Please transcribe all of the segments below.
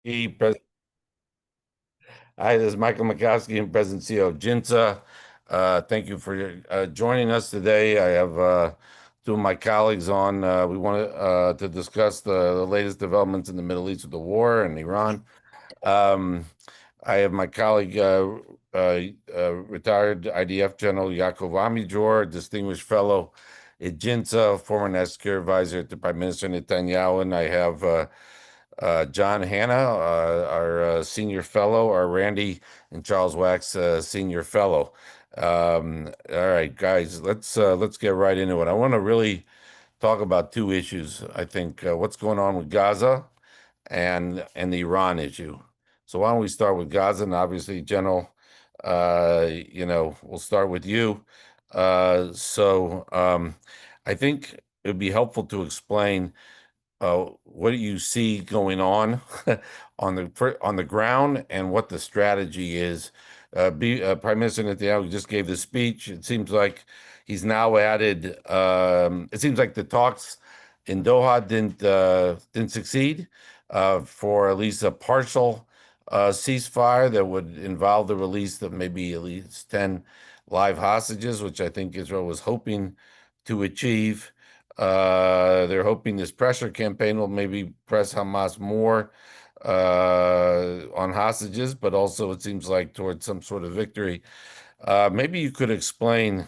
Hi, this is Michael McCoskey, and President and CEO of Ginza. Thank you for joining us today. I have two of my colleagues on. We want to discuss the latest developments in the Middle East with the war and Iran. Um, I have my colleague, retired IDF General Yaakov Amidjor, distinguished fellow at Ginza, former national security advisor to Prime Minister Netanyahu, and I have John Hanna, our senior fellow, our Randy and Charles Wax, senior fellow. All right, guys, let's get right into it. I want to really talk about two issues. I think what's going on with Gaza and the Iran issue. So why don't we start with Gaza? And obviously, General, we'll start with you. I think it would be helpful to explain what do you see going on on the ground and what the strategy is. Prime Minister Netanyahu just gave the speech. It seems like he's now added. It seems like the talks in Doha didn't succeed for at least a partial ceasefire that would involve the release of maybe at least 10 live hostages, which I think Israel was hoping to achieve. They're hoping this pressure campaign will maybe press Hamas more on hostages, but also it seems like towards some sort of victory. Maybe you could explain,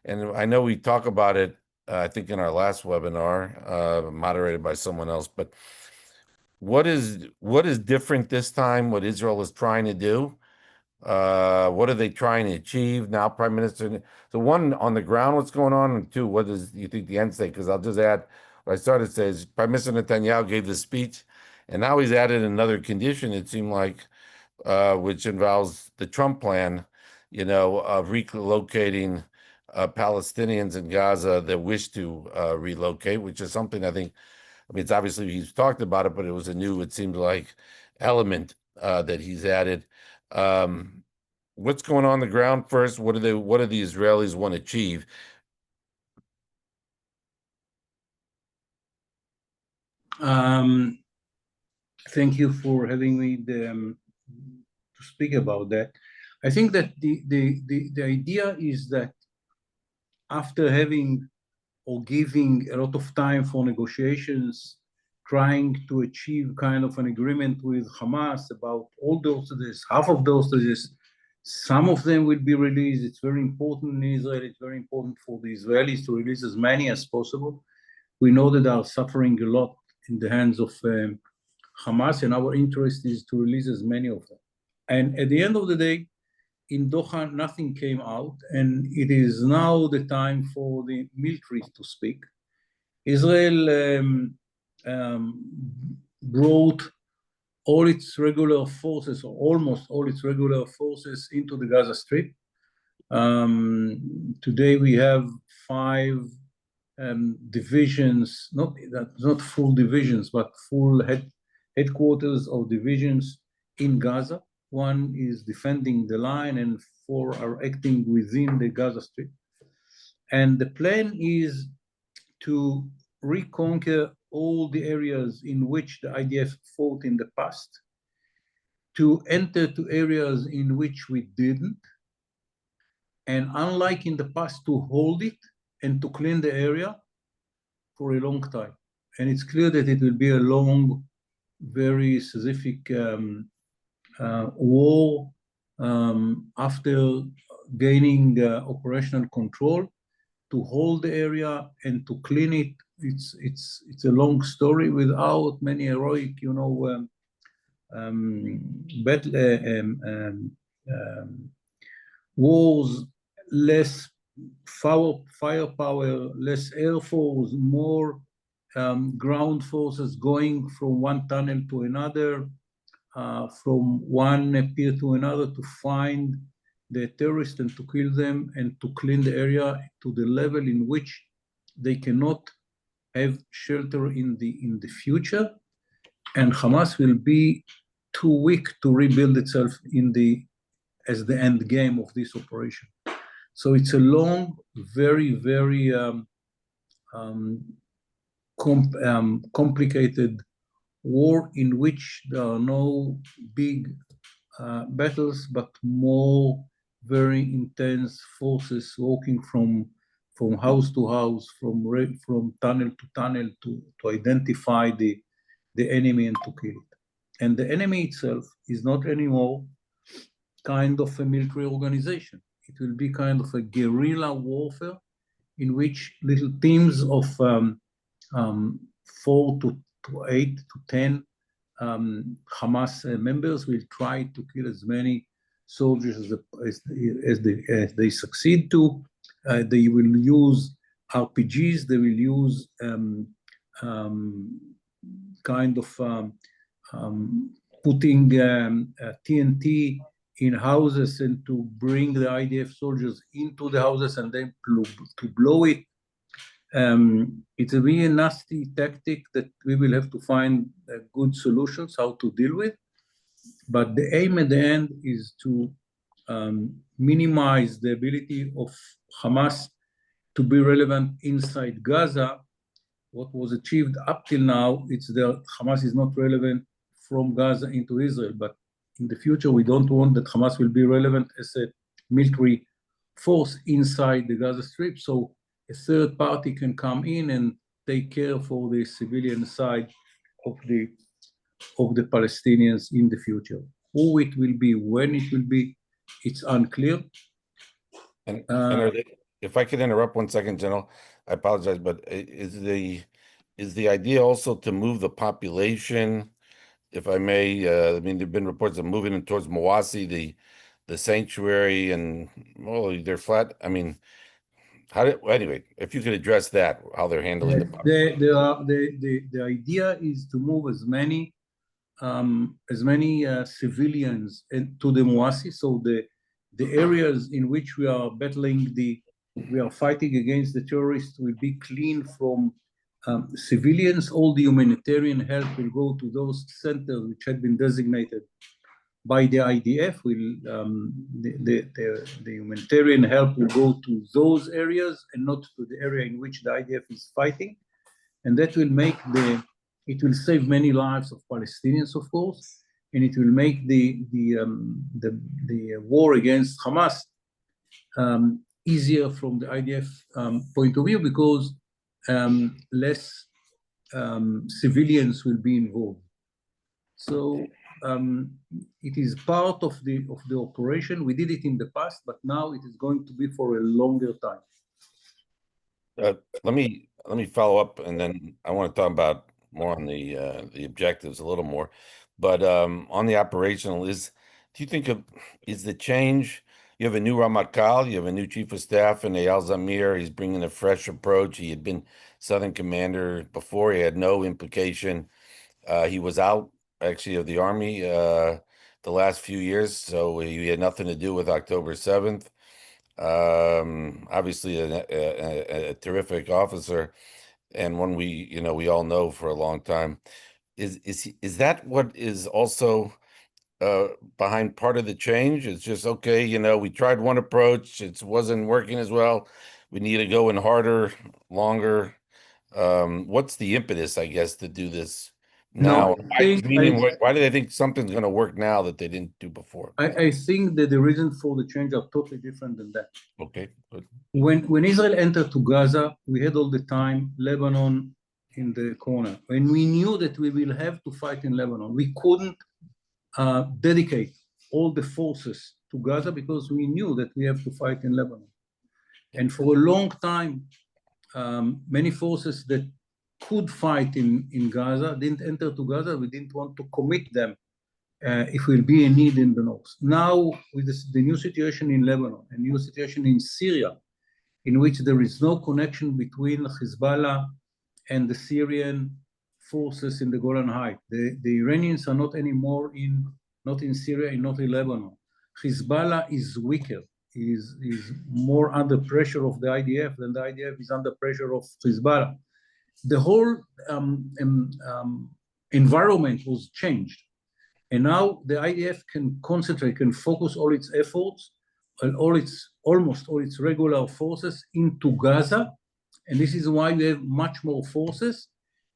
and I know we talk about it, I think in our last webinar, moderated by someone else, but what is different this time? What Israel is trying to do? What are they trying to achieve now, Prime Minister? So one, on the ground, what's going on, and two, what is you think the end state? Because I'll just add what I started to say is Prime Minister Netanyahu gave the speech, and now he's added another condition. It seemed like, which involves the Trump plan, of relocating Palestinians in Gaza that wish to relocate, which is something I think. I mean, it's obviously he's talked about it, but it was a new, it seemed like, element that he's added. What's going on the ground first? What do the Israelis want to achieve? Thank you for having me to speak about that. I think that the idea is that after having or giving a lot of time for negotiations, trying to achieve kind of an agreement with Hamas about all the hostages, half of the hostages, some of them will be released. It's very important in Israel. It's very important for the Israelis to release as many as possible. We know that they are suffering a lot in the hands of Hamas, and our interest is to release as many of them. And at the end of the day, in Doha, nothing came out, and it is now the time for the military to speak. Israel brought all its regular forces, or almost all its regular forces, into the Gaza Strip. Today we have 5 divisions, not full divisions, but full headquarters of divisions in Gaza. 1 is defending the line, and 4 are acting within the Gaza Strip. And the plan is to reconquer all the areas in which the IDF fought in the past, to enter to areas in which we didn't, and unlike in the past, to hold it and to clean the area for a long time. And it's clear that it will be a long, very specific war after gaining operational control, to hold the area and to clean it. It's a long story without many heroic, wars, less firepower, less air force, more ground forces going from one tunnel to another, from one pier to another, to find the terrorists and to kill them and to clean the area to the level in which they cannot have shelter in the future, and Hamas will be too weak to rebuild itself as the end game of this operation. So it's a long, very, very complicated war in which there are no big battles, but more very intense forces walking from house to house, from tunnel to tunnel to identify the enemy and to kill it. And the enemy itself is not anymore kind of a military organization. It will be kind of a guerrilla warfare in which little teams of 4 to 8 to 10 Hamas members will try to kill as many soldiers as they succeed to. They will use RPGs. They will use kind of putting TNT in houses and to bring the IDF soldiers into the houses and then to blow it. It's a really nasty tactic that we will have to find good solutions how to deal with. But the aim at the end is to minimize the ability of Hamas to be relevant inside Gaza. What was achieved up till now, it's that Hamas is not relevant from Gaza into Israel, but in the future, we don't want that Hamas will be relevant as a military force inside the Gaza Strip. So a third party can come in and take care for the civilian side of the Palestinians in the future. Who it will be, when it will be, it's unclear. And if I could interrupt 1 second, General, I apologize, but is the idea also to move the population? If I may, I mean, there've been reports of moving them towards Mawasi, the sanctuary, and well, they're flat. I mean, anyway, if you could address that, how they're handling the population. The idea is to move as many civilians to the Mawasi, so the areas in which we are fighting against the terrorists will be clean from civilians. All the humanitarian help will go to those centers which had been designated by the IDF. The humanitarian help will go to those areas and not to the area in which the IDF is fighting. And that will it will save many lives of Palestinians, of course, and it will make the war against Hamas easier from the IDF point of view, because less civilians will be involved. So it is part of the operation. We did it in the past, but now it is going to be for a longer time. Let me follow up, and then I want to talk about more on the objectives a little more. But on the operational, do you think is the change? You have a new Ramatkal, you have a new chief of staff, and Eyal Zamir. He's bringing a fresh approach. He had been Southern Commander before. He had no implication. He was out actually of the army the last few years, so he had nothing to do with October 7th. Obviously a terrific officer, and one we all know for a long time. Is that what is also behind part of the change? It's just, okay, we tried one approach, it wasn't working as well, we need to go in harder, longer. What's the impetus, I guess, to do this now? Why do they think something's going to work now that they didn't do before? I think that the reason for the change are totally different than that. Okay, good. When Israel entered to Gaza, we had all the time Lebanon in the corner. When we knew that we will have to fight in Lebanon, we couldn't dedicate all the forces to Gaza because we knew that we have to fight in Lebanon. And for a long time, many forces that could fight in Gaza didn't enter to Gaza. We didn't want to commit them if will be a need in the north. Now, with the new situation in Lebanon, a new situation in Syria, in which there is no connection between Hezbollah and the Syrian forces in the Golan Heights. The Iranians are not anymore not in Syria and not in Lebanon. Hezbollah is weaker, is more under pressure of the IDF than the IDF is under pressure of Hezbollah. The whole environment was changed. And now the IDF can concentrate, can focus all its efforts and almost all its regular forces into Gaza. And this is why we have much more forces.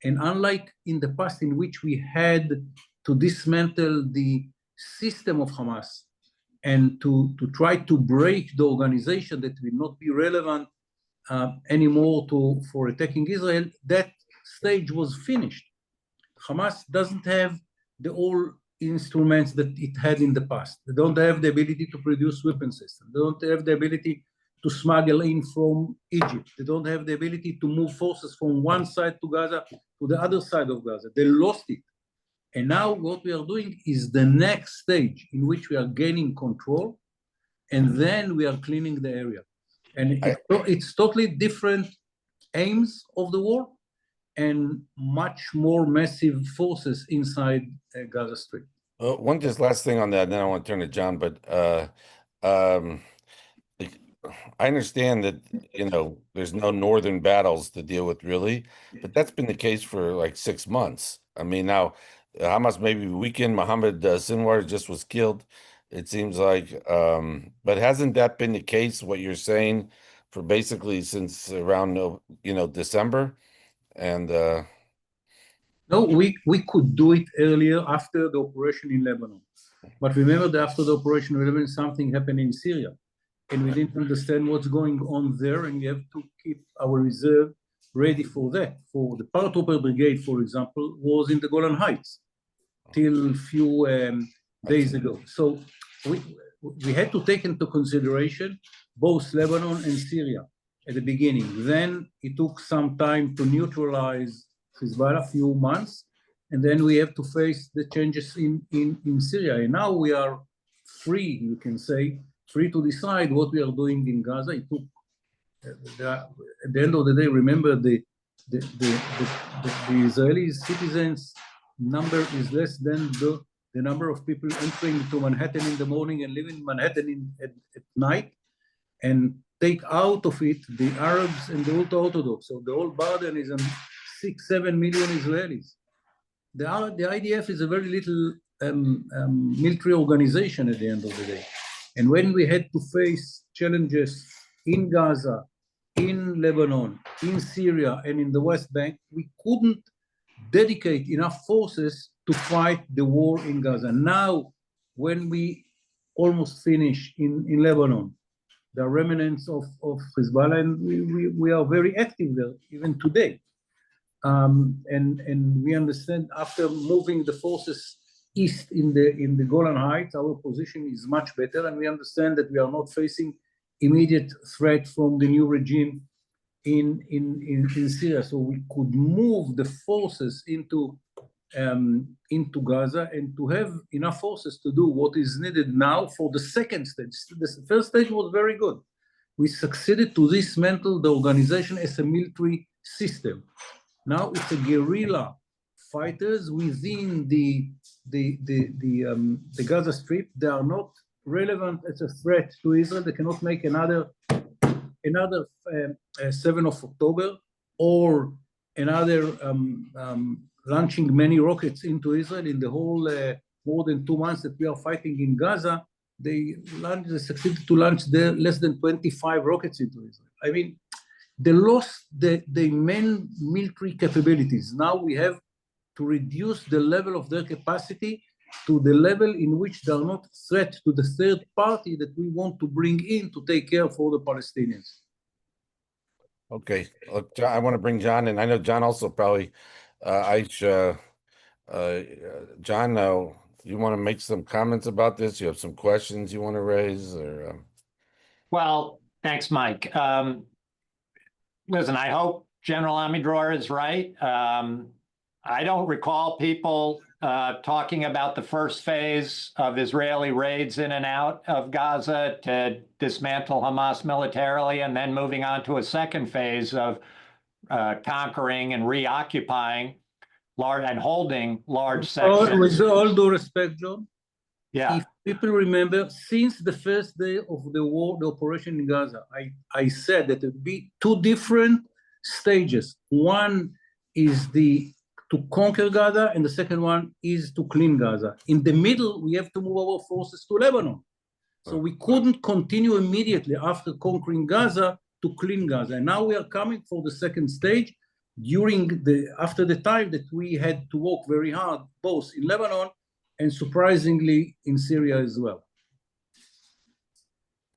And unlike in the past, in which we had to dismantle the system of Hamas and to try to break the organization that will not be relevant anymore for attacking Israel, that stage was finished. Hamas doesn't have the all instruments that it had in the past. They don't have the ability to produce weapon systems. They don't have the ability to smuggle in from Egypt. They don't have the ability to move forces from one side to Gaza to the other side of Gaza. They lost it. And now what we are doing is the next stage in which we are gaining control, and then we are cleaning the area. And it's totally different aims of the war and much more massive forces inside Gaza Strip. One just last thing on that, and then I want to turn to John, but um, I understand that, there's no northern battles to deal with really, but that's been the case for like 6 months. I mean, now Hamas maybe weakened, Mohammed Sinwar just was killed, it seems like, but hasn't that been the case, what you're saying, for basically since around, December? And No, we could do it earlier after the operation in Lebanon. But remember that after the operation in Lebanon, something happened in Syria. And we didn't understand what's going on there, and we have to keep our reserve ready for that. For the paratrooper brigade, for example, was in the Golan Heights till a few days ago. So we had to take into consideration both Lebanon and Syria at the beginning. Then it took some time to neutralize Hezbollah, a few months, and then we have to face the changes in Syria. And now we are free, you can say, free to decide what we are doing in Gaza. It took, at the end of the day, remember the Israeli citizens number is less than the number of people entering to Manhattan in the morning and living in Manhattan at night, and take out of it the Arabs and the ultra-Orthodox. So the whole burden is on 6-7 million Israelis. The IDF is a very little military organization at the end of the day. And when we had to face challenges in Gaza, in Lebanon, in Syria, and in the West Bank, we couldn't dedicate enough forces to fight the war in Gaza. Now, when we almost finish in Lebanon, the remnants of Hezbollah, and we are very active there, even today. And we understand after moving the forces east in the Golan Heights, our position is much better, and we understand that we are not facing immediate threat from the new regime in Syria. So we could move the forces into Gaza and to have enough forces to do what is needed now for the second stage. The first stage was very good. We succeeded to dismantle the organization as a military system. Now it's a guerrilla fighters within the Gaza Strip. They are not relevant as a threat to Israel. They cannot make another 7th of October or another launching many rockets into Israel. In the whole more than 2 months that we are fighting in Gaza, they succeeded to launch less than 25 rockets into Israel. I mean, they lost the main military capabilities. Now we have to reduce the level of their capacity to the level in which they are not threat to the third party that we want to bring in to take care for the Palestinians. Okay, look, John, I want to bring John in. I know John also probably, John, you want to make some comments about this? You have some questions you want to raise, or? Well, thanks, Mike. Listen, I hope General Amidror is right. I don't recall people talking about the first phase of Israeli raids in and out of Gaza to dismantle Hamas militarily, and then moving on to a second phase of conquering and reoccupying large and holding large sections. With all due respect, John, yeah. If people remember, since the first day of the war, the operation in Gaza, I said that it would be two different stages. One is to conquer Gaza, and the second one is to clean Gaza. In the middle, we have to move our forces to Lebanon. So we couldn't continue immediately after conquering Gaza to clean Gaza. And now we are coming for the second stage, after the time that we had to work very hard, both in Lebanon and surprisingly in Syria as well.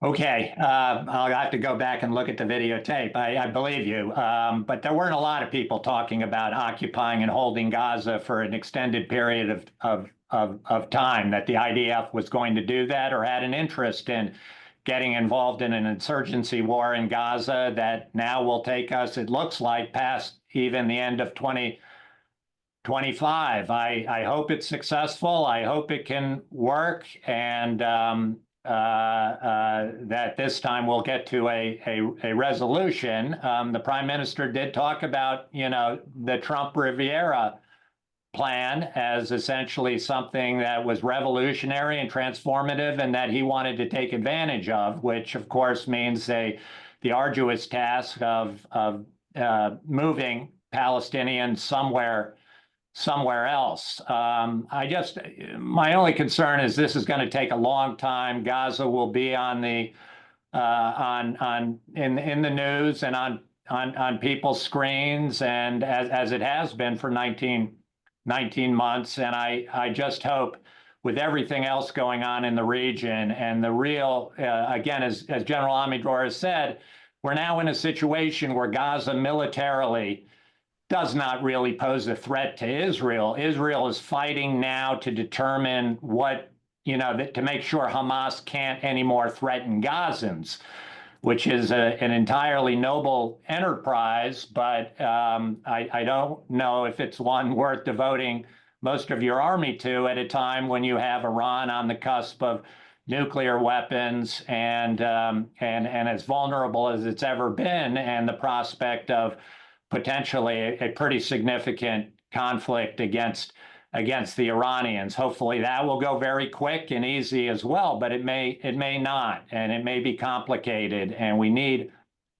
Okay, I'll have to go back and look at the videotape. I believe you, but there weren't a lot of people talking about occupying and holding Gaza for an extended period of time, that the IDF was going to do that or had an interest in getting involved in an insurgency war in Gaza that now will take us, it looks like, past even the end of 2025. I hope it's successful. I hope it can work, and that this time we'll get to a resolution. The prime minister did talk about, the Trump Riviera plan as essentially something that was revolutionary and transformative and that he wanted to take advantage of, which of course means the arduous task of moving Palestinians somewhere else. My only concern is this is going to take a long time. Gaza will be in the news and on people's screens, and as it has been for 19 months. And I just hope, with everything else going on in the region and the real, again, as General Amidror has said, we're now in a situation where Gaza militarily does not really pose a threat to Israel. Israel is fighting now to determine to make sure Hamas can't anymore threaten Gazans, which is an entirely noble enterprise, but I don't know if it's one worth devoting most of your army to at a time when you have Iran on the cusp of nuclear weapons and as vulnerable as it's ever been, and the prospect of potentially a pretty significant conflict against the Iranians. Hopefully that will go very quick and easy as well, but it may not, and it may be complicated, and we need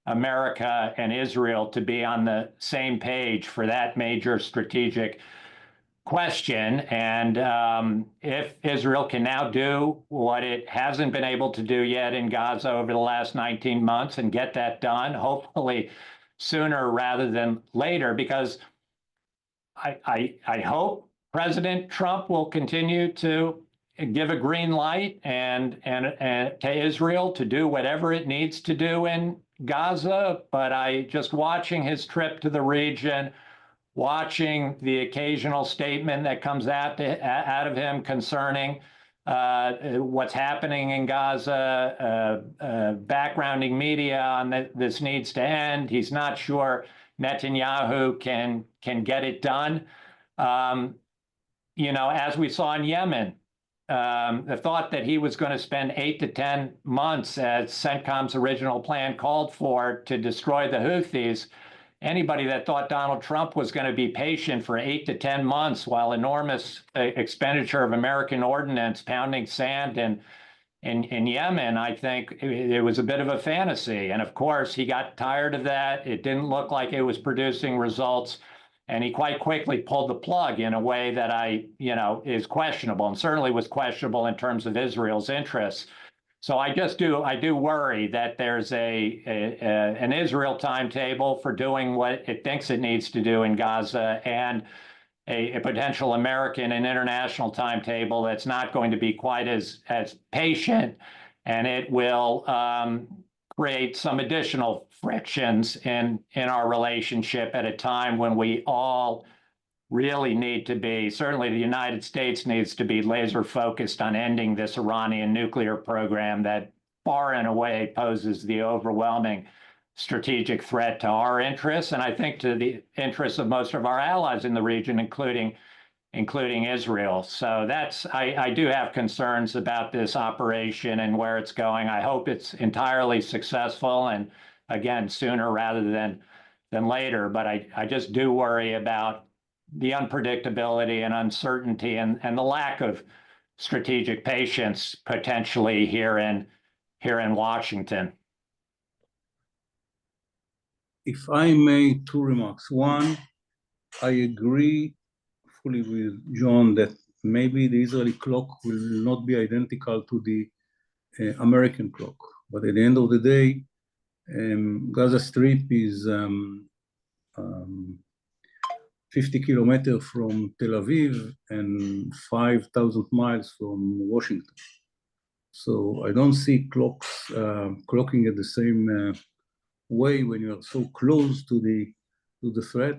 America and Israel to be on the same page for that major strategic question. And if Israel can now do what it hasn't been able to do yet in Gaza over the last 19 months and get that done, hopefully sooner rather than later, because I hope President Trump will continue to give a green light and to Israel to do whatever it needs to do in Gaza. But just watching his trip to the region, watching the occasional statement that comes out of him concerning what's happening in Gaza, backgrounding media on this needs to end. He's not sure Netanyahu can get it done. As we saw in Yemen, the thought that he was going to spend 8 to 10 months, as CENTCOM's original plan called for, to destroy the Houthis. Anybody that thought Donald Trump was going to be patient for 8 to 10 months while enormous expenditure of American ordnance pounding sand in Yemen, I think it was a bit of a fantasy. And of course, he got tired of that. It didn't look like it was producing results. And he quite quickly pulled the plug in a way that is questionable, and certainly was questionable in terms of Israel's interests. So I do worry that there's an Israel timetable for doing what it thinks it needs to do in Gaza, and a potential American and international timetable that's not going to be quite as patient, and it will create some additional frictions in our relationship at a time when we all really need to be, certainly the United States needs to be laser focused on ending this Iranian nuclear program that far and away poses the overwhelming strategic threat to our interests, and I think to the interests of most of our allies in the region, including Israel. So I do have concerns about this operation and where it's going. I hope it's entirely successful, and again, sooner rather than later. But I just do worry about the unpredictability and uncertainty and the lack of strategic patience potentially here in Washington. If I may, two remarks. One, I agree fully with John that maybe the Israeli clock will not be identical to the American clock. But at the end of the day, Gaza Strip is 50 kilometers from Tel Aviv and 5,000 miles from Washington. So I don't see clocks clocking at the same way when you are so close to the threat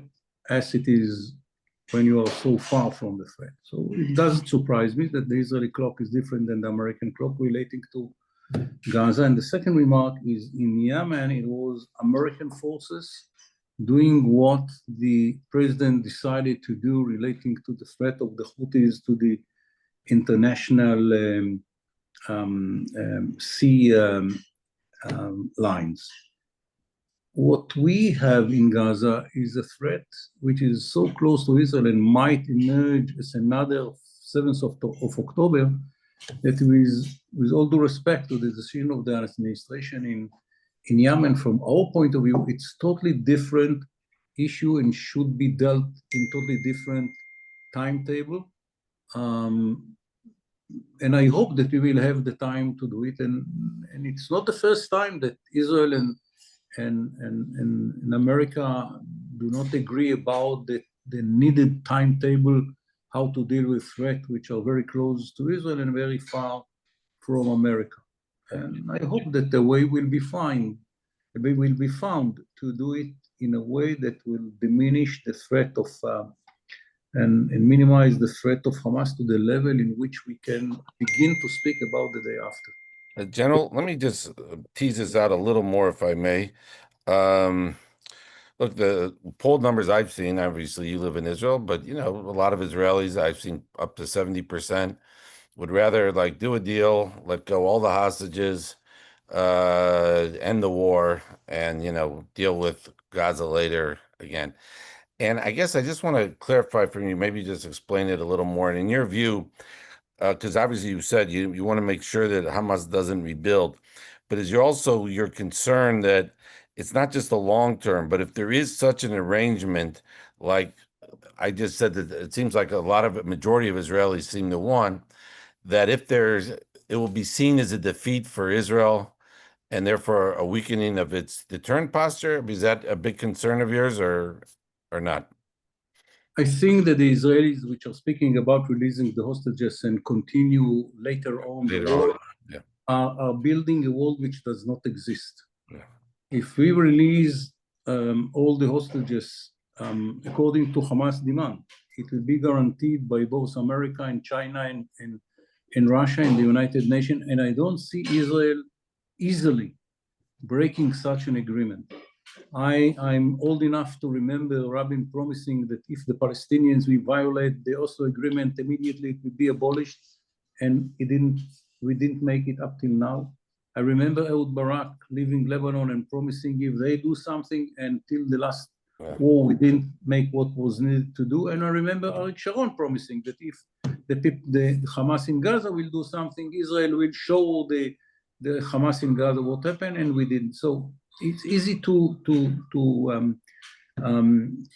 as it is when you are so far from the threat. So it doesn't surprise me that the Israeli clock is different than the American clock relating to Gaza. And the second remark is in Yemen, it was American forces doing what the president decided to do relating to the threat of the Houthis to the international sea lines. What we have in Gaza is a threat which is so close to Israel and might emerge as another 7th of October that with all due respect to the decision of the administration in Yemen, from our point of view, it's totally different issue and should be dealt in totally different timetable. And I hope that we will have the time to do it. And it's not the first time that Israel and America do not agree about the needed timetable, how to deal with threats which are very close to Israel and very far from America. And I hope that the way will be found to do it in a way that will diminish the threat of and minimize the threat of Hamas to the level in which we can begin to speak about the day after. General, let me just tease this out a little more, if I may. Look, the poll numbers I've seen, obviously you live in Israel, but you know, a lot of Israelis, I've seen up to 70% would rather like do a deal, let go all the hostages, end the war, and you know, deal with Gaza later again. And I guess I just want to clarify from you, maybe just explain it a little more. And in your view, because obviously you said you want to make sure that Hamas doesn't rebuild, but is you're concerned that it's not just the long term, but if there is such an arrangement, like I just said, that it seems like majority of Israelis seem to want, that if it will be seen as a defeat for Israel and therefore a weakening of its deterrent posture. Is that a big concern of yours or not? I think that the Israelis, which are speaking about releasing the hostages and continue later on the war, yeah, are building a world which does not exist. Yeah. If we release all the hostages according to Hamas demand, it will be guaranteed by both America and China and Russia and the United Nations. And I don't see Israel easily breaking such an agreement. I'm old enough to remember Rabin promising that if the Palestinians will violate the Oslo agreement, immediately it will be abolished, and we didn't make it up till now. I remember Ehud Barak leaving Lebanon and promising if they do something, and till the last war we didn't make what was needed to do. And I remember Arik Sharon promising that if the Hamas in Gaza will do something, Israel will show the Hamas in Gaza what happened, and we didn't. So it's easy to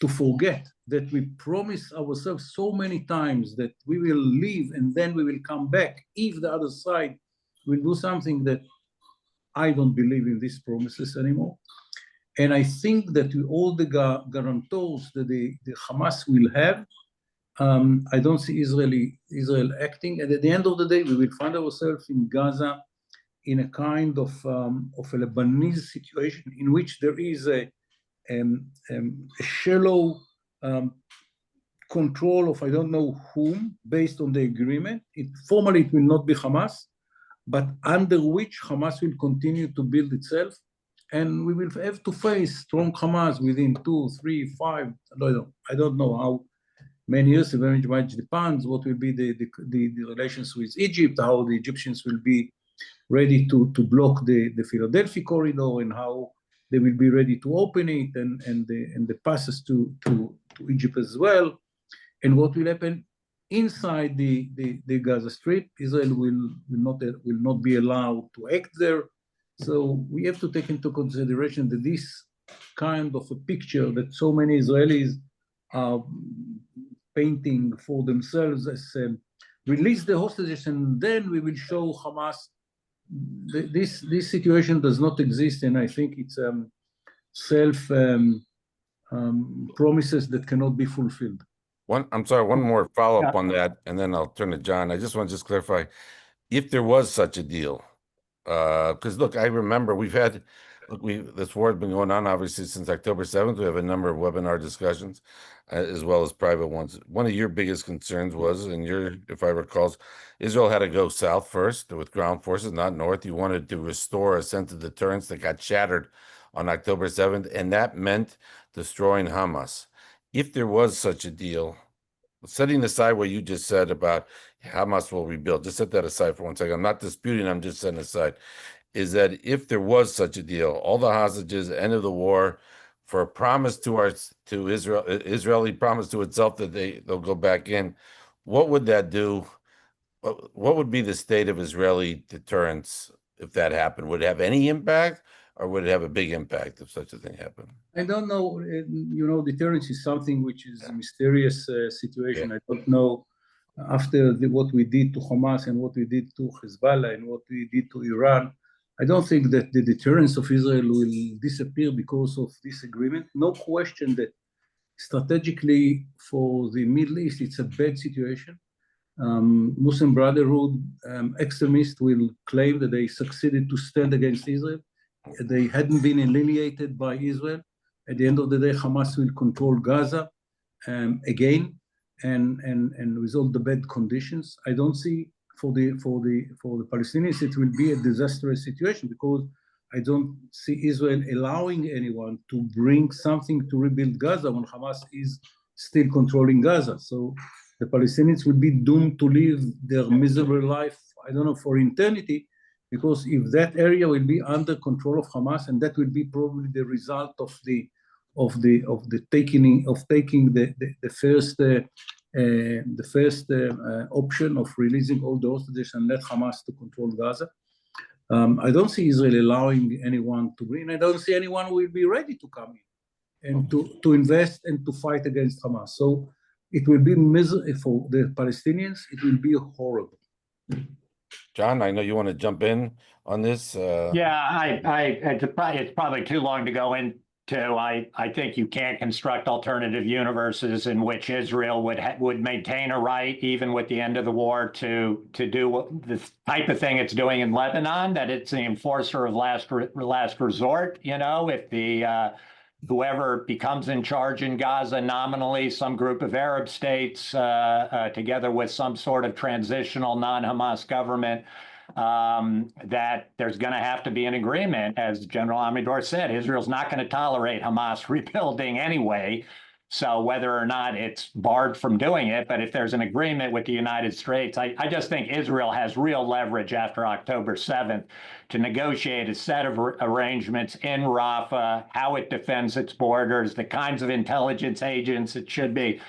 forget that we promise ourselves so many times that we will leave and then we will come back if the other side will do something. That I don't believe in these promises anymore. And I think that with all the guarantors that the Hamas will have, I don't see Israel acting. And at the end of the day, we will find ourselves in Gaza in a kind of a Lebanese situation in which there is a shallow control of I don't know whom based on the agreement. Formally it will not be Hamas, but under which Hamas will continue to build itself, and we will have to face strong Hamas within 2, 3, 5. I don't know how many years. It very much depends what will be the relations with Egypt, how the Egyptians will be ready to block the Philadelphia corridor, and how they will be ready to open it, and the passes to Egypt as well, and what will happen inside the Gaza Strip. Israel will not be allowed to act there. So we have to take into consideration that this kind of a picture that so many Israelis are painting for themselves as release the hostages and then we will show Hamas. This situation does not exist, and I think it's self promises that cannot be fulfilled. I'm sorry, one more follow-up on that, and then I'll turn to John. I just want to just clarify, if there was such a deal, because look, I remember this war has been going on obviously since October 7th. We have a number of webinar discussions, as well as private ones. One of your biggest concerns was, if I recall, Israel had to go south first with ground forces, not north. You wanted to restore a sense of deterrence that got shattered on October 7th, and that meant destroying Hamas. If there was such a deal, setting aside what you just said about Hamas will rebuild, just set that aside for 1 second. I'm not disputing, I'm just setting aside. Is that if there was such a deal, all the hostages, end of the war, for a promise to Israel, Israeli promise to itself that they'll go back in, what would that do? What would be the state of Israeli deterrence if that happened? Would it have any impact, or would it have a big impact if such a thing happened? I don't know. Deterrence is something which is a mysterious situation. Yeah. I don't know after what we did to Hamas and what we did to Hezbollah and what we did to Iran. I don't think that the deterrence of Israel will disappear because of this agreement. No question that strategically for the Middle East, it's a bad situation. Muslim Brotherhood extremists will claim that they succeeded to stand against Israel. They hadn't been alienated by Israel. At the end of the day, Hamas will control Gaza again, and with all the bad conditions. I don't see for the Palestinians it will be a disastrous situation, because I don't see Israel allowing anyone to bring something to rebuild Gaza when Hamas is still controlling Gaza. So the Palestinians will be doomed to live their miserable life, I don't know, for eternity, because if that area will be under control of Hamas, and that will be probably the result of taking the first option of releasing all the hostages and let Hamas to control Gaza. I don't see Israel allowing anyone to bring. I don't see anyone who will be ready to come in and to invest and to fight against Hamas. So it will be miserable for the Palestinians. It will be horrible. John, I know you want to jump in on this. Yeah, it's probably too long to go into. I think you can't construct alternative universes in which Israel would maintain a right, even with the end of the war, to do the type of thing it's doing in Lebanon, that it's the enforcer of last resort. If the whoever becomes in charge in Gaza nominally, some group of Arab states, together with some sort of transitional non-Hamas government, that there's going to have to be an agreement. As General Amidor said, Israel's not going to tolerate Hamas rebuilding anyway. So whether or not it's barred from doing it, but if there's an agreement with the United States, I just think Israel has real leverage after October 7th to negotiate a set of arrangements in Rafah, how it defends its borders, the kinds of intelligence agents it should be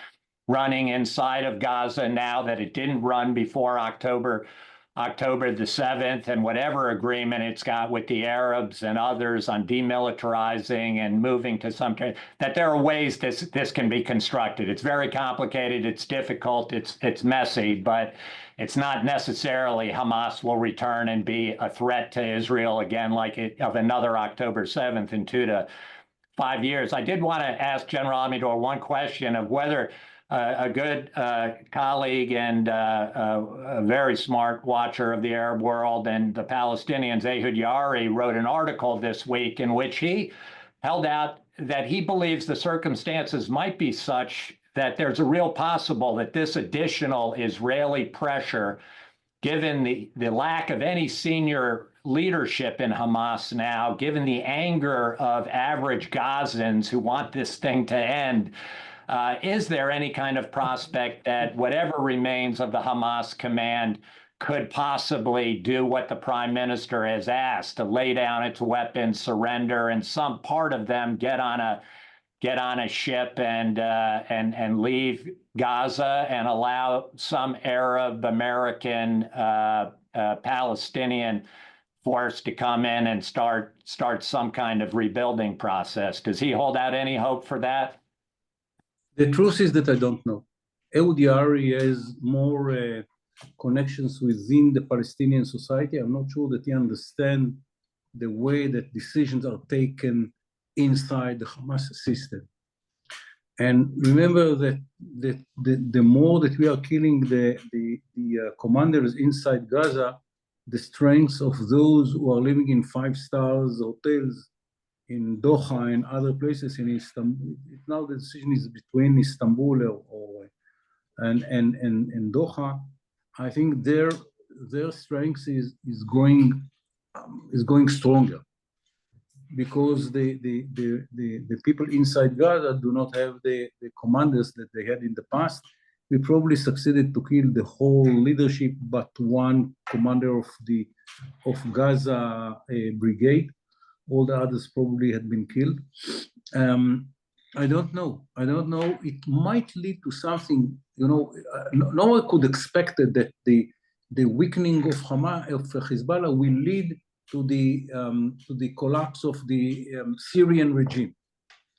running inside of Gaza now that it didn't run before October the 7th, and whatever agreement it's got with the Arabs and others on demilitarizing and moving to some, that there are ways this can be constructed. It's very complicated, it's difficult, it's messy, but it's not necessarily Hamas will return and be a threat to Israel again of another October 7th in 2 to 5 years. I did want to ask General Amidor one question of whether a good colleague and a very smart watcher of the Arab world and the Palestinians, Ehud Yaari, wrote an article this week in which he held out that he believes the circumstances might be such that there's a real possible that this additional Israeli pressure, given the lack of any senior leadership in Hamas now, given the anger of average Gazans who want this thing to end, is there any kind of prospect that whatever remains of the Hamas command could possibly do what the prime minister has asked, to lay down its weapons, surrender, and some part of them get on a ship and leave Gaza and allow some Arab American Palestinian force to come in and start some kind of rebuilding process? Does he hold out any hope for that? The truth is that I don't know. Ehud Yaari has more connections within the Palestinian society. I'm not sure that he understands the way that decisions are taken inside the Hamas system. And remember that the more that we are killing the commanders inside Gaza, the strength of those who are living in 5-star hotels in Doha and other places in Istanbul. Now the decision is between Istanbul and Doha. I think their strength is going stronger, because the people inside Gaza do not have the commanders that they had in the past. We probably succeeded to kill the whole leadership, but one commander of Gaza brigade. All the others probably had been killed. I don't know. It might lead to something. No one could expect that the weakening of Hamas, of Hezbollah, will lead to the collapse of the Syrian regime.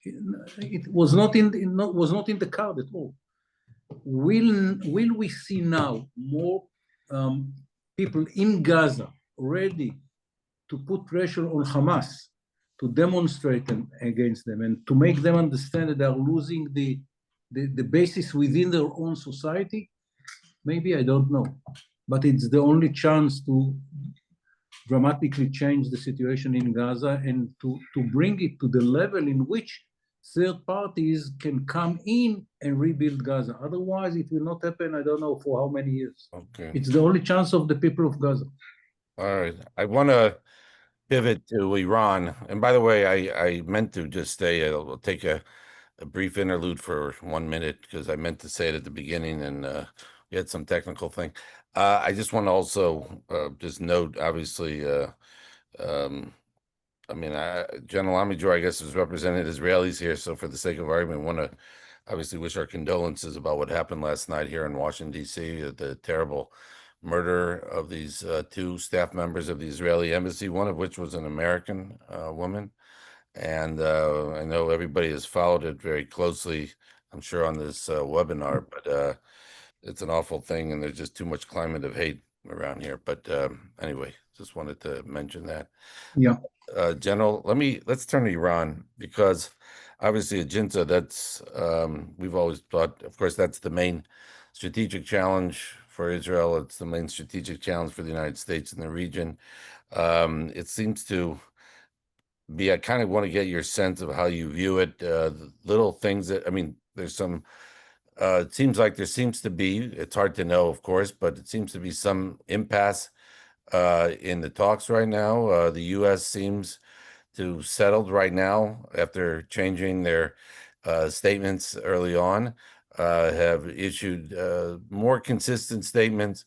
It was not in the card at all. Will we see now more people in Gaza ready to put pressure on Hamas to demonstrate against them and to make them understand that they are losing the basis within their own society? Maybe, I don't know. But it's the only chance to dramatically change the situation in Gaza and to bring it to the level in which third parties can come in and rebuild Gaza. Otherwise, it will not happen, I don't know for how many years. Okay. It's the only chance of the people of Gaza. All right. I want to pivot to Iran. And by the way, I meant to just stay, I'll take a brief interlude for 1 minute because I meant to say it at the beginning and we had some technical thing. I just want to also just note, obviously, I mean, General Amidjor, I guess, is represented Israelis here. So for the sake of argument, I want to obviously wish our condolences about what happened last night here in Washington, D.C., the terrible murder of these 2 staff members of the Israeli embassy, one of which was an American woman. And I know everybody has followed it very closely, I'm sure, on this webinar, but it's an awful thing, and there's just too much climate of hate around here. But anyway, just wanted to mention that. Yeah. General, let's turn to Iran, because obviously a junta, that's we've always thought, of course, that's the main strategic challenge for Israel. It's the main strategic challenge for the United States in the region. It seems to be, I kind of want to get your sense of how you view it. The little things that, I mean, there's some, it seems like there seems to be, it's hard to know, of course, but it seems to be some impasse in the talks right now. The U.S. seems to settled right now after changing their statements early on, have issued more consistent statements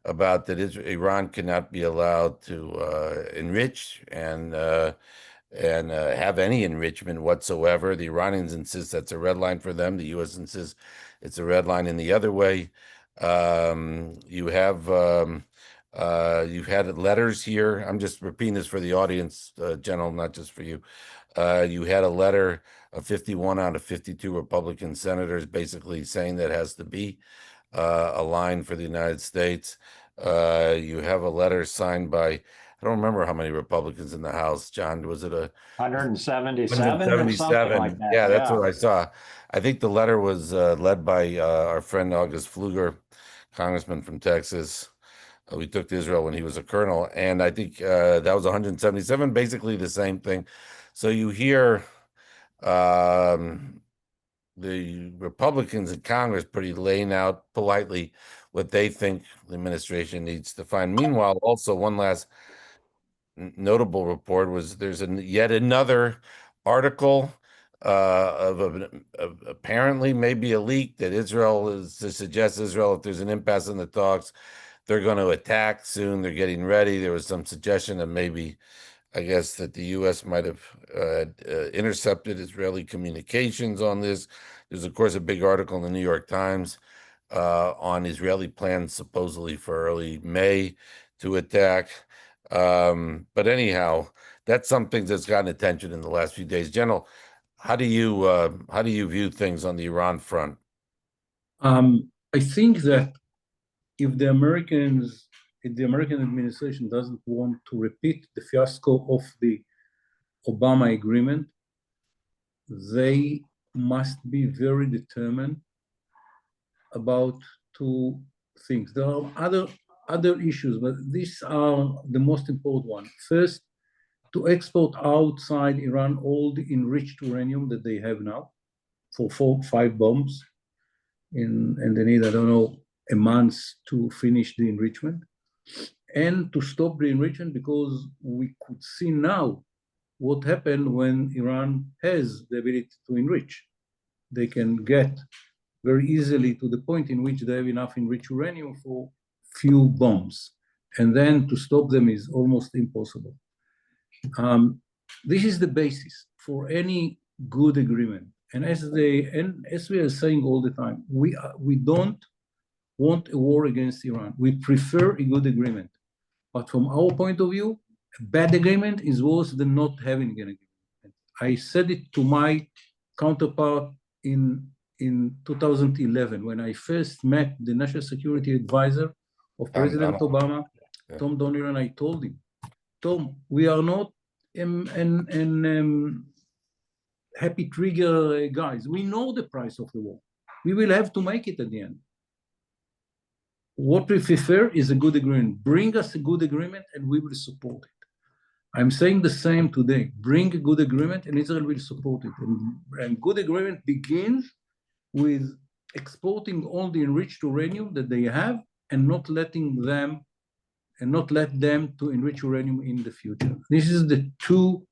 about that Iran cannot be allowed to enrich and have any enrichment whatsoever. The Iranians insist that's a red line for them. The U.S. insists it's a red line in the other way. You've had letters here. I'm just repeating this for the audience, General, not just for you. You had a letter of 51 out of 52 Republican senators basically saying that has to be a line for the United States. You have a letter signed by, I don't remember how many Republicans in the House, John. Was it 177 or something like that? Yeah, that's what I saw. I think the letter was led by our friend August Pfluger, congressman from Texas. We took to Israel when he was a colonel, and I think that was 177, basically the same thing. So you hear the Republicans in Congress pretty laying out politely what they think the administration needs to find. Meanwhile, also one last notable report was there's yet another article of apparently maybe a leak that Israel is to suggest Israel, if there's an impasse in the talks, they're going to attack soon. They're getting ready. There was some suggestion that maybe, I guess, that the U.S. might have intercepted Israeli communications on this. There's, of course, a big article in the New York Times on Israeli plans supposedly for early May to attack. But anyhow, that's something that's gotten attention in the last few days. General, how do you view things on the Iran front? I think that if the American administration doesn't want to repeat the fiasco of the Obama agreement, they must be very determined about two things. There are other issues, but these are the most important one. First, to export outside Iran all the enriched uranium that they have now for 4-5 bombs, and they need, I don't know, a month to finish the enrichment, and to stop the enrichment, because we could see now what happened when Iran has the ability to enrich. They can get very easily to the point in which they have enough enriched uranium for few bombs, and then to stop them is almost impossible. This is the basis for any good agreement. And as we are saying all the time, we don't want a war against Iran. We prefer a good agreement. But from our point of view, a bad agreement is worse than not having an agreement. I said it to my counterpart in 2011 when I first met the National Security Advisor of President Obama, Tom Donilon, and I told him, Tom, we are not happy trigger guys. We know the price of the war. We will have to make it at the end. What we prefer is a good agreement. Bring us a good agreement and we will support it. I'm saying the same today. Bring a good agreement and Israel will support it. And good agreement begins with exporting all the enriched uranium that they have and not let them to enrich uranium in the future. This is the two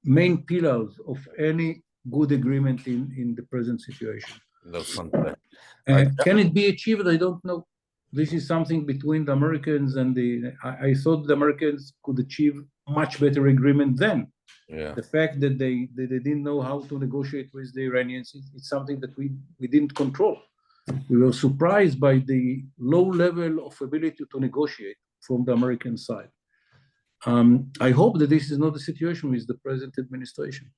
main pillars of any good agreement in the present situation. Can it be achieved? I don't know. This is something between the Americans and I thought the Americans could achieve much better agreement then. Yeah. The fact that they didn't know how to negotiate with the Iranians, it's something that we didn't control. We were surprised by the low level of ability to negotiate from the American side. I hope that this is not the situation with the present administration.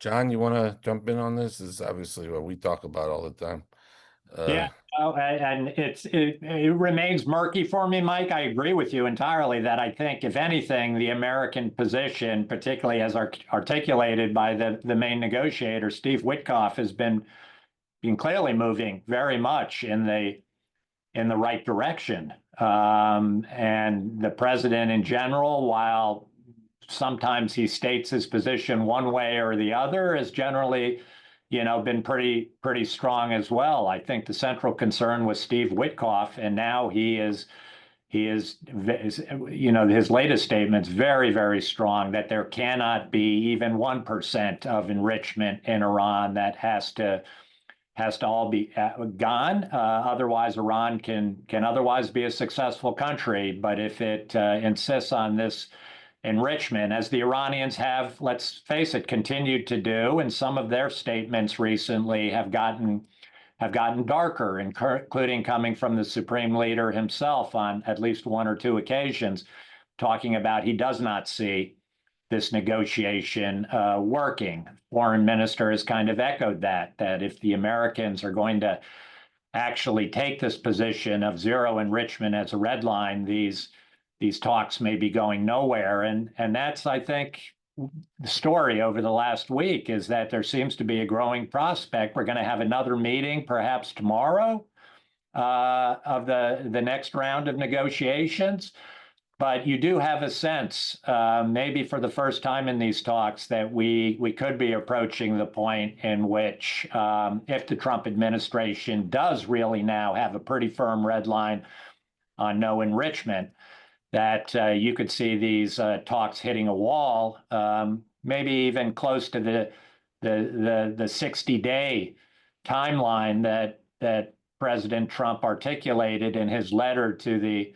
John, you want to jump in on this? This is obviously what we talk about all the time. Yeah, and it remains murky for me, Mike. I agree with you entirely that I think, if anything, the American position, particularly as articulated by the main negotiator, Steve Witkoff, has been clearly moving very much in the right direction. And the president in general, while sometimes he states his position one way or the other, is generally been pretty strong as well. I think the central concern was Steve Witkoff, and now he is his latest statement's very, very strong that there cannot be even 1% of enrichment in Iran. That has to all be gone. Otherwise, Iran can otherwise be a successful country. But if it insists on this enrichment, as the Iranians have, let's face it, continued to do, and some of their statements recently have gotten darker, including coming from the Supreme Leader himself on at least one or two occasions, talking about he does not see this negotiation working. Foreign minister has kind of echoed that if the Americans are going to actually take this position of zero enrichment as a red line, these talks may be going nowhere. And that's, I think, the story over the last week, is that there seems to be a growing prospect. We're going to have another meeting perhaps tomorrow of the next round of negotiations. But you do have a sense, maybe for the first time in these talks, that we could be approaching the point in which, if the Trump administration does really now have a pretty firm red line on no enrichment, that you could see these talks hitting a wall, maybe even close to the 60-day timeline that President Trump articulated in his letter to the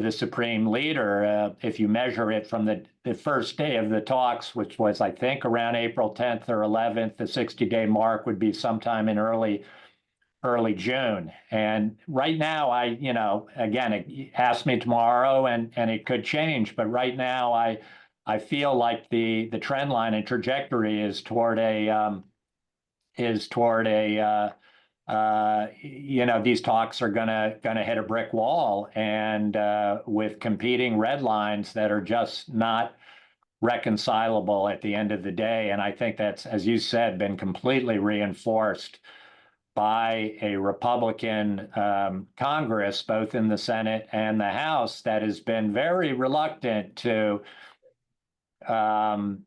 Supreme Leader. If you measure it from the first day of the talks, which was, I think, around April 10th or 11th, the 60-day mark would be sometime in early June. And right now, again, ask me tomorrow and it could change, but right now I feel like the trend line and trajectory is toward these talks are gonna hit a brick wall, and with competing red lines that are just not reconcilable at the end of the day. And I think that's, as you said, been completely reinforced by a Republican Congress, both in the Senate and the House, that has been very reluctant to in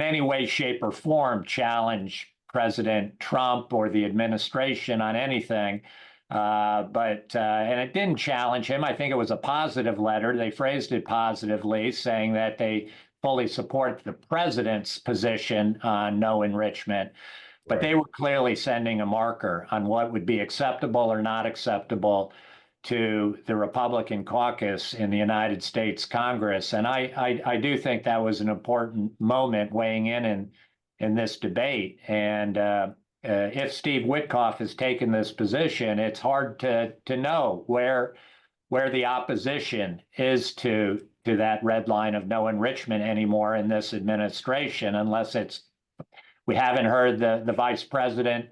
any way, shape, or form challenge President Trump or the administration on anything. And it didn't challenge him. I think it was a positive letter. They phrased it positively, saying that they fully support the president's position on no enrichment. But they were clearly sending a marker on what would be acceptable or not acceptable to the Republican caucus in the United States Congress. And I do think that was an important moment weighing in this debate. And if Steve Witkoff has taken this position, it's hard to know where the opposition is to that red line of no enrichment anymore in this administration, unless we haven't heard the vice president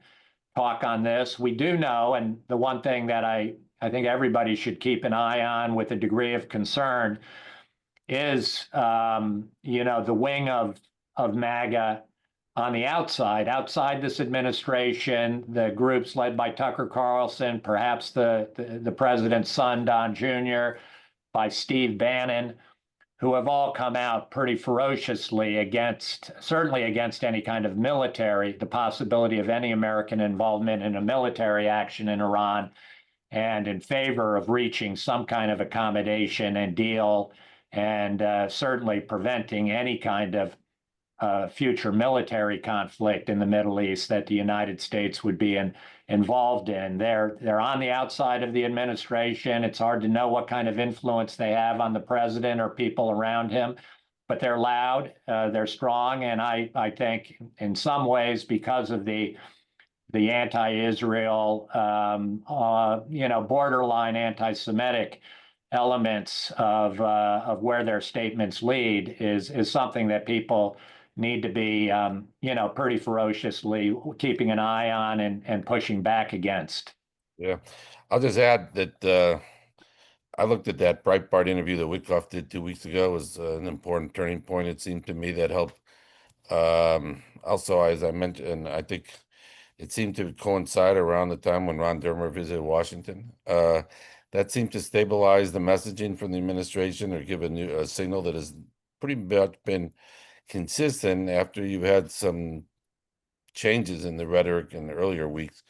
talk on this. We do know, and the one thing that I think everybody should keep an eye on with a degree of concern is, the wing of MAGA on the outside this administration, the groups led by Tucker Carlson, perhaps the president's son, Don Jr., by Steve Bannon, who have all come out pretty ferociously certainly against any kind of the possibility of any American involvement in a military action in Iran, and in favor of reaching some kind of accommodation and deal, and certainly preventing any kind of future military conflict in the Middle East that the United States would be involved in. They're on the outside of the administration. It's hard to know what kind of influence they have on the president or people around him, but they're loud, they're strong, and I think in some ways, because of the anti-Israel, borderline anti-Semitic elements of where their statements lead, is something that people need to be, pretty ferociously keeping an eye on and pushing back against. Yeah, I'll just add that I looked at that Breitbart interview that Witkoff did 2 weeks ago. It was an important turning point, it seemed to me, that helped. Also, as I mentioned, I think it seemed to coincide around the time when Ron Dermer visited Washington. That seemed to stabilize the messaging from the administration, or give a signal that has pretty much been consistent after you've had some changes in the rhetoric in the earlier weeks.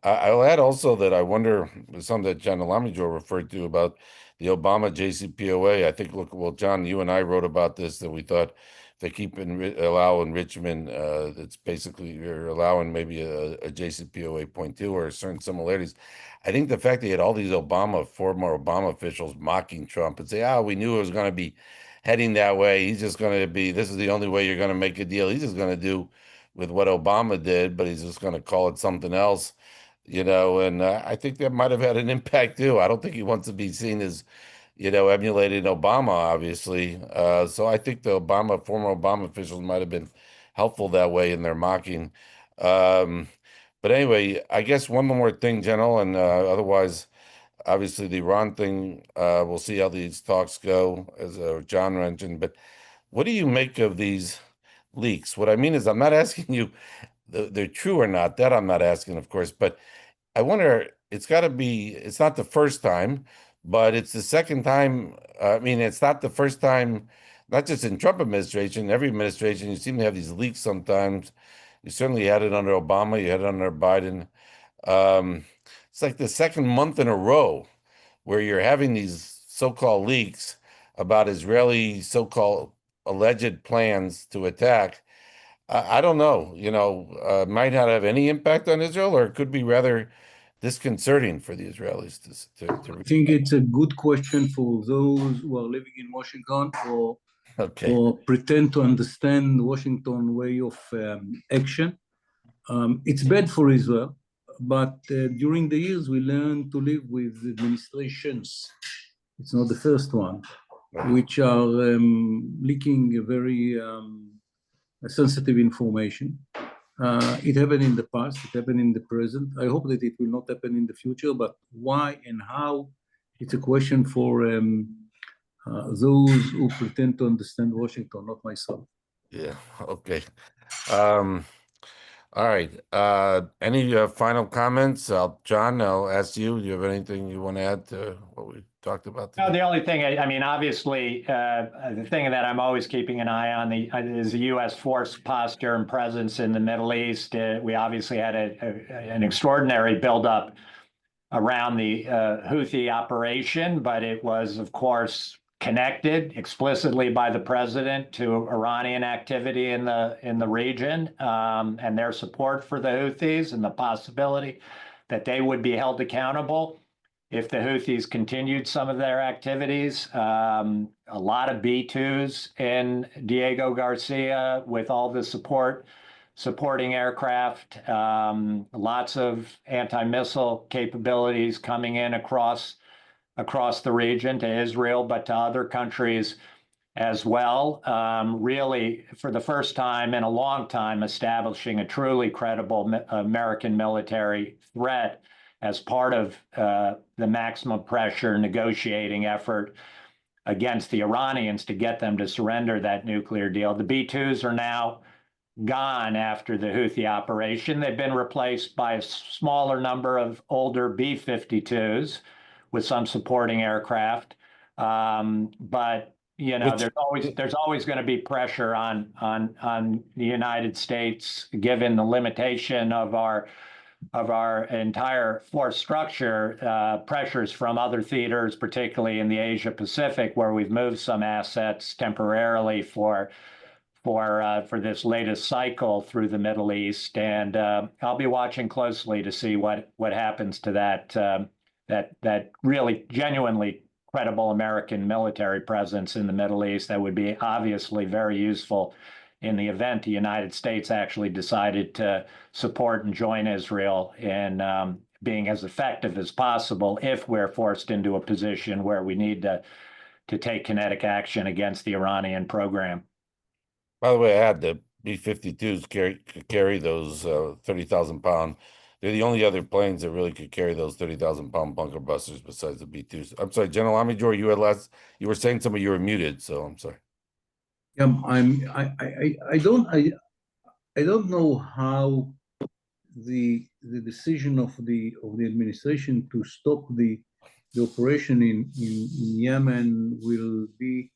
I'll add also that I wonder, something that John Alamidor referred to about the Obama JCPOA. I think, look, well, John, you and I wrote about this, that we thought if they keep allow enrichment, it's basically you're allowing maybe a JCPOA 0.2 or certain similarities. I think the fact that you had all these former Obama officials mocking Trump and say, we knew it was going to be heading that way. He's just going to be, this is the only way you're going to make a deal. He's just going to do with what Obama did, but he's just going to call it something else. And I think that might have had an impact too. I don't think he wants to be seen as, emulating Obama, obviously. So I think the former Obama officials might have been helpful that way in their mocking. But anyway, I guess one more thing, General, and otherwise, obviously the Iran thing, we'll see how these talks go, as John mentioned. But what do you make of these leaks? What I mean is, I'm not asking you they're true or not. That I'm not asking, of course, but I wonder, it's not the first time, but it's the second time. It's not the first time, not just in Trump administration, every administration, you seem to have these leaks sometimes. You certainly had it under Obama, you had it under Biden. It's like the second month in a row where you're having these so-called leaks about Israeli so-called alleged plans to attack. I don't know, might not have any impact on Israel, or it could be rather disconcerting for the Israelis to I think it's a good question for those who are living in Washington or pretend to understand Washington way of action. It's bad for Israel, but during the years we learned to live with administrations. It's not the first one, which are leaking a very sensitive information. It happened in the past, it happened in the present. I hope that it will not happen in the future, but why and how, it's a question for those who pretend to understand Washington, not myself. Yeah. Okay. All right. Any final comments? John, I'll ask you. Do you have anything you want to add to what we talked about No, today? the only thing, I mean, obviously, the thing that I'm always keeping an eye on is the U.S. force posture and presence in the Middle East. We obviously had an extraordinary buildup around the Houthi operation, but it was, of course, connected explicitly by the president to Iranian activity in the region, and their support for the Houthis and the possibility that they would be held accountable if the Houthis continued some of their activities. A lot of B-2s in Diego Garcia with all the supporting aircraft, lots of anti-missile capabilities coming in across the region to Israel, but to other countries as well. Really, for the first time in a long time, establishing a truly credible American military threat as part of the maximum pressure negotiating effort against the Iranians to get them to surrender that nuclear deal. The B-2s are now gone after the Houthi operation. They've been replaced by a smaller number of older B-52s with some supporting aircraft. But you know, there's always going to be pressure on the United States, given the limitation of our entire force structure, pressures from other theaters, particularly in the Asia Pacific, where we've moved some assets temporarily for this latest cycle through the Middle East, and I'll be watching closely to see what happens to that really genuinely credible American military presence in the Middle East. That would be obviously very useful in the event the United States actually decided to support and join Israel in being as effective as possible if we're forced into a position where we need to take kinetic action against the Iranian program. By the way, I had the B-52s carry those 30,000-pound. They're the only other planes that really could carry those 30,000-pound bunker busters besides the B-2s. I'm sorry, General Amidjor, you were saying something. You were muted, so I'm sorry. Yeah, I don't know how the decision of the administration to stop the operation in Yemen will be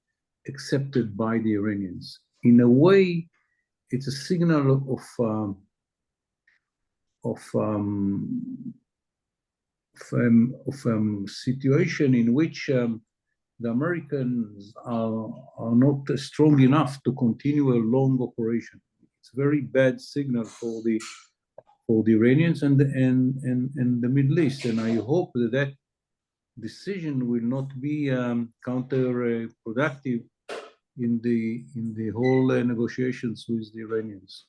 accepted by the Iranians. In a way, it's a signal of situation in which the Americans are not strong enough to continue a long operation. It's a very bad signal for the Iranians and the Middle East, and I hope that decision will not be counterproductive in the whole negotiations with the Iranians.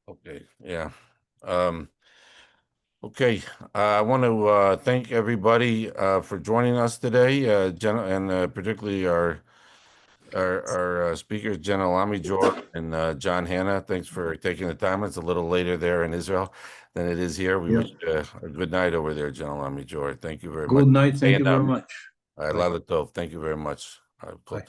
Okay, yeah. Okay, I want to thank everybody for joining us today, and particularly our speakers, General Amidjor and John Hanna. Thanks for taking the time. It's a little later there in Israel than it is here. We wish you a good night over there, General Amidjor. Thank you very much. Good night. Thank you very much. Laila Tov. Thank you very much. Bye.